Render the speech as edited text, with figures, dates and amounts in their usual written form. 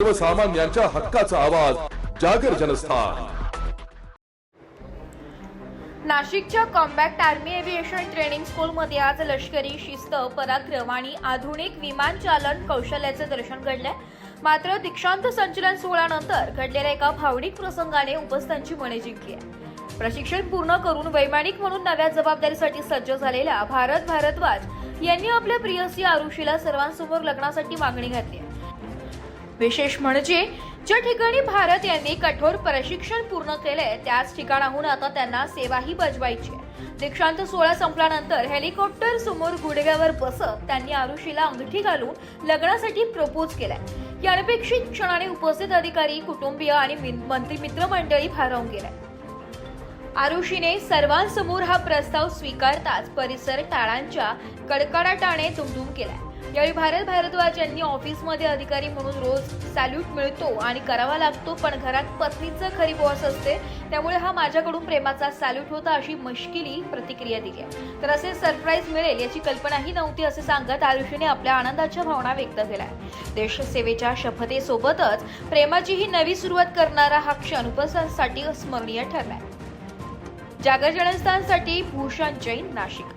सर्वसामान्यांच्या हक्काचा आवाज जागर जनस्थान। नाशिकच्या कॉम्बॅक्ट आर्मी एव्हिएशन ट्रेनिंग स्कूलमध्ये आज लष्करी शिस्त, पराक्रम आणि आधुनिक विमानचालन कौशल्याचे दर्शन घडले। मात्र दीक्षांत संचलन सोहळ्यानंतर घडलेल्या एका भावनिक प्रसंगाने उपस्थितांची मने जिंकली आहे। प्रशिक्षण पूर्ण करून वैमानिक म्हणून नव्या जबाबदारीसाठी सज्ज झालेल्या भारद्वाज यांनी आपल्या प्रियसी आरुषीला सर्वांसमोर लग्नासाठी मागणी घातली आहे। विशेष म्हणजे ज्या ठिकाणी भारत यांनी कठोर प्रशिक्षण पूर्ण केले त्याच ठिकाणाहून आता त्यांना सेवाही बजावायची आहे। दीक्षांत सोहळा संपल्यानंतर हेलिकॉप्टर समोर गुडघ्यावर बसत त्यांनी आरुषीला अंगठी घालून लग्नासाठी प्रपोज केलाय। या अनपेक्षित क्षणाने उपस्थित अधिकारी, कुटुंबीय आणि मंत्री मित्रमंडळी भारावून गेले। आरुषीने सर्वांसमोर हा प्रस्ताव स्वीकारताच परिसर टाळ्यांच्या कडकडाटाने दुमदुम केलाय। यावेळी भारद्वाज यांनी ऑफिसमध्ये अधिकारी म्हणून रोज सॅल्यूट मिळतो आणि करावा लागतो, पण घरात पत्नीचं खरी बॉस असते, त्यामुळे हा माझ्याकडून प्रेमाचा सॅल्यूट होता अशी मश्किली प्रतिक्रिया दिली आहे। तर असे सरप्राईज मिळेल याची कल्पनाही नव्हती असे सांगत आरुषीने आपल्या आनंदाच्या भावना व्यक्त केल्या। देशसेवेच्या शपथेसोबतच प्रेमाची ही नवी सुरुवात करणारा हा क्षण उपस्थितांसाठी स्मरणीय ठरलाय। जागर जनस्थानसाठी भूषण जैन, नाशिक।